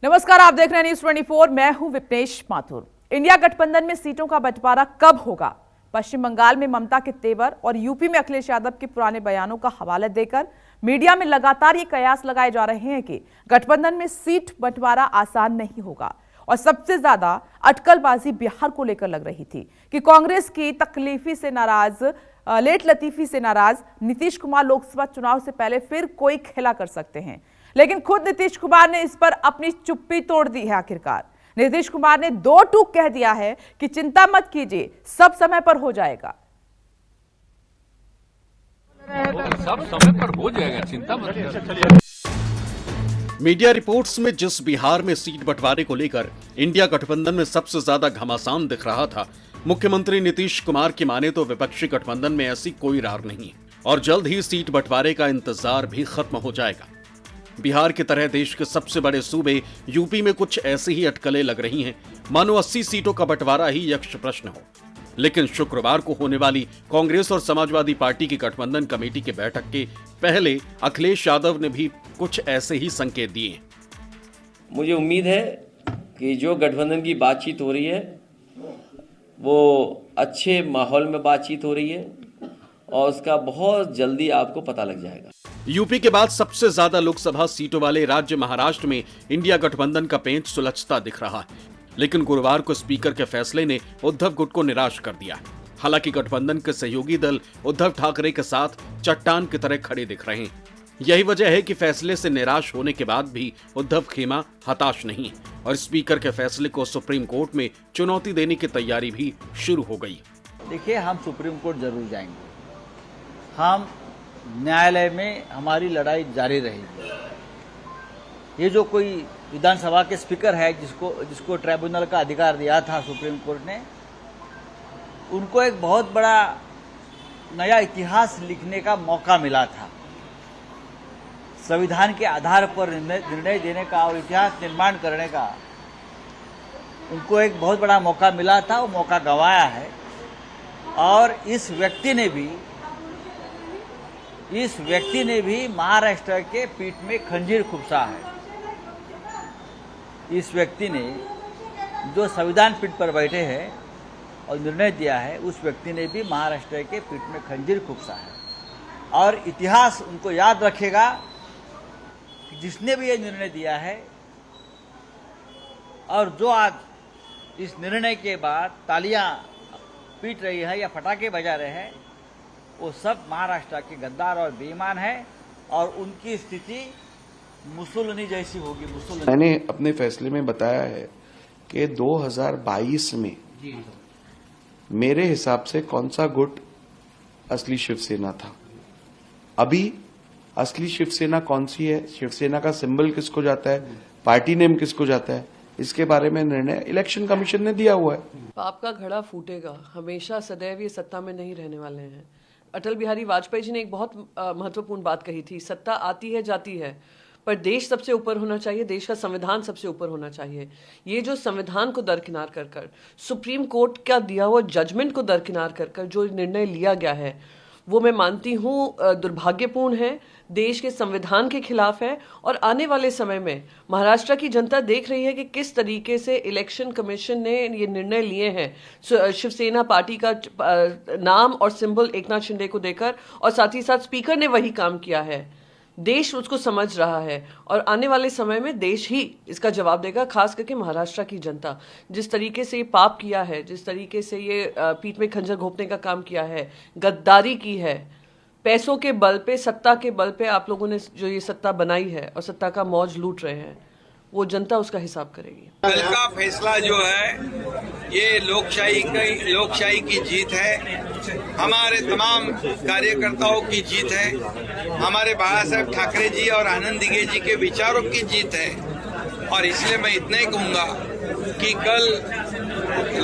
नमस्कार, आप देख रहे हैं न्यूज़ 24। मैं हूं विपनेश माथुर। इंडिया गठबंधन में सीटों का बंटवारा कब होगा? पश्चिम बंगाल में ममता के तेवर और यूपी में अखिलेश यादव के पुराने बयानों का हवाला देकर मीडिया में लगातार ये कयास लगाए जा रहे हैं कि गठबंधन में सीट बंटवारा आसान नहीं होगा। और सबसे ज्यादा अटकलबाजी बिहार को लेकर लग रही थी कि कांग्रेस की तकलीफी से नाराज, लेट लतीफी से नाराज नीतीश कुमार लोकसभा चुनाव से पहले फिर कोई खेला कर सकते हैं। लेकिन खुद नीतीश कुमार ने इस पर अपनी चुप्पी तोड़ दी है। आखिरकार नीतीश कुमार ने दो टूक कह दिया है कि चिंता मत कीजिए, सब समय पर हो जाएगा। सब समय पर हो जाएगा, चिंता मत कीजिए। मीडिया रिपोर्ट्स में जिस बिहार में सीट बंटवारे को लेकर इंडिया गठबंधन में सबसे ज्यादा घमासान दिख रहा था, मुख्यमंत्री नीतीश कुमार की माने तो विपक्षी गठबंधन में ऐसी कोई रार नहीं और जल्द ही सीट बंटवारे का इंतजार भी खत्म हो जाएगा। बिहार की तरह देश के सबसे बड़े सूबे यूपी में कुछ ऐसी ही अटकलें लग रही हैं, मानो 80 सीटों का बंटवारा ही यक्ष प्रश्न हो। लेकिन शुक्रवार को होने वाली कांग्रेस और समाजवादी पार्टी की गठबंधन कमेटी की बैठक के पहले अखिलेश यादव ने भी कुछ ऐसे ही संकेत दिए। मुझे उम्मीद है कि जो गठबंधन की बातचीत हो रही है वो अच्छे माहौल में बातचीत हो रही है और उसका बहुत जल्दी आपको पता लग जाएगा। यूपी के बाद सबसे ज्यादा लोकसभा सीटों वाले राज्य महाराष्ट्र में इंडिया गठबंधन का पेंच सुलझता दिख रहा है। लेकिन गुरुवार को स्पीकर के फैसले ने उद्धव गुट को निराश कर दिया। हालांकि गठबंधन के सहयोगी दल उद्धव ठाकरे के साथ चट्टान की तरह खड़े दिख रहे हैं। यही वजह है कि फैसले से निराश होने के बाद भी उद्धव खेमा हताश नहीं और स्पीकर के फैसले को सुप्रीम कोर्ट में चुनौती देने की तैयारी भी शुरू हो गई। देखिए, हम सुप्रीम कोर्ट जरूर जाएंगे, हम न्यायालय में हमारी लड़ाई जारी रहेगी। ये जो कोई विधानसभा के स्पीकर है जिसको ट्राइब्यूनल का अधिकार दिया था सुप्रीम कोर्ट ने, उनको एक बहुत बड़ा नया इतिहास लिखने का मौका मिला था। संविधान के आधार पर निर्णय देने का और इतिहास निर्माण करने का उनको एक बहुत बड़ा मौका मिला था। वो मौका गंवाया है और इस व्यक्ति ने भी महाराष्ट्र के पीठ में खंजीर खुपसा है। इस व्यक्ति ने जो संविधान पीठ पर बैठे हैं और निर्णय दिया है, उस व्यक्ति ने भी महाराष्ट्र के पीठ में खंजीर खुपसा है और इतिहास उनको याद रखेगा कि जिसने भी ये निर्णय दिया है और जो आज इस निर्णय के बाद तालियां पीट रही है या पटाखे बजा रहे हैं, वो सब महाराष्ट्र के गद्दार और बेईमान है और उनकी स्थिति मुसोलिनी जैसी होगी। मैंने अपने फैसले में बताया है कि 2022 में मेरे हिसाब से कौन सा गुट असली शिवसेना था। अभी असली शिवसेना कौन सी है, शिवसेना का सिंबल किसको जाता है, पार्टी नेम किसको जाता है, इसके बारे में निर्णय इलेक्शन कमीशन ने दिया हुआ है। पाप का घड़ा फूटेगा, हमेशा सदैव ये सत्ता में नहीं रहने वाले हैं। अटल बिहारी वाजपेयी जी ने एक बहुत महत्वपूर्ण बात कही थी, सत्ता आती है जाती है, पर देश सबसे ऊपर होना चाहिए, देश का संविधान सबसे ऊपर होना चाहिए। ये जो संविधान को दरकिनार कर कर, सुप्रीम कोर्ट का दिया हुआ जजमेंट को दरकिनार कर कर जो निर्णय लिया गया है, वो मैं मानती हूँ दुर्भाग्यपूर्ण है, देश के संविधान के खिलाफ है। और आने वाले समय में महाराष्ट्र की जनता देख रही है कि किस तरीके से इलेक्शन कमीशन ने ये निर्णय लिए हैं शिवसेना पार्टी का नाम और सिंबल एकनाथ शिंदे को देकर, और साथ ही साथ स्पीकर ने वही काम किया है। देश उसको समझ रहा है और आने वाले समय में देश ही इसका जवाब देगा। खास करके महाराष्ट्र की जनता जिस तरीके से ये पाप किया है, जिस तरीके से ये पीठ में खंजर घोंपने का काम किया है, गद्दारी की है, पैसों के बल पे, सत्ता के बल पे आप लोगों ने जो ये सत्ता बनाई है और सत्ता का मौज लूट रहे हैं, वो जनता उसका हिसाब करेगी। कल का फैसला जो है ये लोकशाही की जीत है, हमारे तमाम कार्यकर्ताओं की जीत है, हमारे बाला साहेब ठाकरे जी और आनंद दिघे जी के विचारों की जीत है। और इसलिए मैं इतना ही कहूंगा कि कल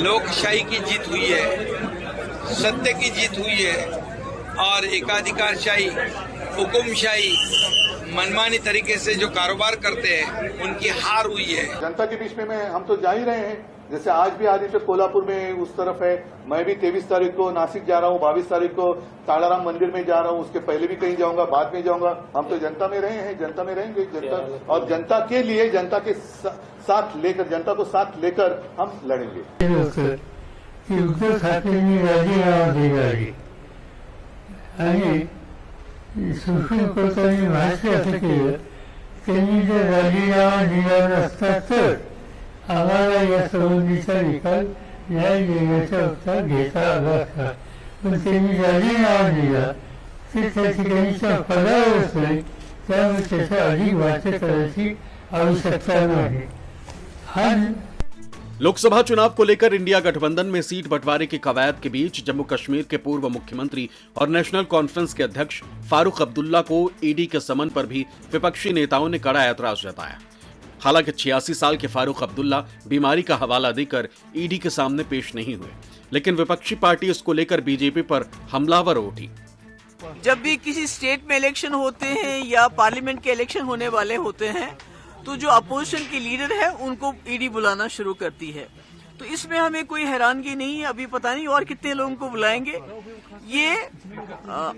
लोकशाही की जीत हुई है, सत्य की जीत हुई है और एकाधिकारशाही, हुकुमशाही, मनमानी तरीके से जो कारोबार करते हैं उनकी हार हुई है। जनता के बीच में हम तो जा ही रहे हैं, जैसे आज भी आदित्य कोल्हापुर में उस तरफ है, मैं भी 23 तारीख को नासिक जा रहा हूँ, 22 तारीख को तालाराम मंदिर में जा रहा हूँ, उसके पहले भी कहीं जाऊंगा, बाद में जाऊंगा। हम तो जनता में रहे हैं, जनता में रहेंगे, जनता और जनता के लिए, जनता के साथ लेकर, जनता को साथ लेकर हम लढेंगे। उद्धव ठाकरेंनी राजीनामा दिला आणि सुप्रीम कोर्टाने भाष्य असं केलं, त्यांनी जर राजीनामा दिला नसता तर आम्हाला या संबंधीचा निकाल न्याय देण्याचा उत्तर घेता आला असता, पण त्यांनी राजीनामा दिला ते त्या ठिकाणी पदावरच नाही, त्यामुळे त्याचा अधिक वाचन करायची आवश्यकता नाही। हा लोकसभा चुनाव को लेकर इंडिया गठबंधन में सीट बंटवारे के कवायद के बीच जम्मू कश्मीर के पूर्व मुख्यमंत्री और नेशनल कॉन्फ्रेंस के अध्यक्ष फारूक अब्दुल्ला को ईडी के समन पर भी विपक्षी नेताओं ने कड़ा ऐतराज जताया। हालांकि 86 साल के फारूक अब्दुल्ला बीमारी का हवाला देकर ईडी के सामने पेश नहीं हुए, लेकिन विपक्षी पार्टी इसको लेकर बीजेपी पर हमलावर उठी। जब भी किसी स्टेट में इलेक्शन होते हैं या पार्लियामेंट के इलेक्शन होने वाले होते हैं तो जो अपोजिशन के लीडर है उनको ईडी बुलाना शुरू करती है, तो इसमें हमें कोई हैरानगी नहीं है। अभी पता नहीं और कितने लोगों को बुलाएंगे। ये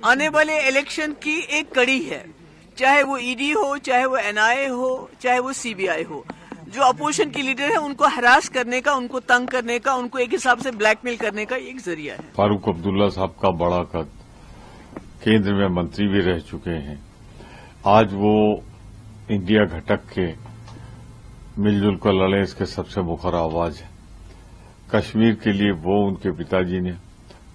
आने वाले इलेक्शन की एक कड़ी है, चाहे वो ईडी हो, चाहे वो एनआईए हो, चाहे वो सीबीआई हो। जो अपोजिशन के लीडर है उनको हरास करने का, उनको तंग करने का, उनको एक हिसाब से ब्लैकमेल करने का एक जरिया है। फारूक अब्दुल्ला साहब का बड़ा कद, केंद्र में मंत्री भी रह चुके हैं, आज वो इंडिया घटक के मिलजुल कर लड़े, इसके सबसे मुखर आवाज है। कश्मीर के लिए वो उनके पिताजी ने,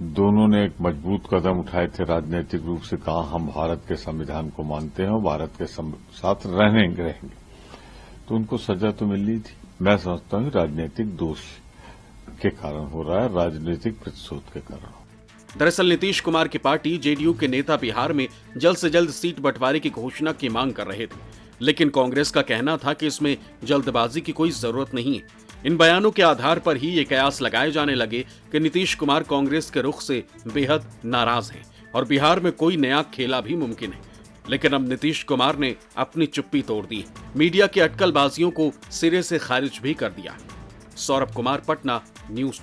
दोनों ने एक मजबूत कदम उठाए थे, राजनीतिक रूप से कहा हम भारत के संविधान को मानते हैं और भारत के साथ रहेंगे, तो उनको सजा तो मिल रही थी। मैं समझता हूं राजनीतिक दोष के कारण हो रहा है, राजनीतिक प्रतिशोध के कारण। दरअसल नीतीश कुमार की पार्टी जेडीयू के नेता बिहार में जल्द से जल्द सीट बंटवारे की घोषणा की मांग कर रहे थे, लेकिन कांग्रेस का कहना था कि इसमें जल्दबाजी की कोई जरूरत नहीं है। इन बयानों के आधार पर ही ये कयास लगाए जाने लगे कि नीतीश कुमार कांग्रेस के रुख से बेहद नाराज हैं और बिहार में कोई नया खेला भी मुमकिन है। लेकिन अब नीतीश कुमार ने अपनी चुप्पी तोड़ दी, मीडिया की अटकलबाजियों को सिरे से खारिज भी कर दिया। सौरभ कुमार, पटना, न्यूज़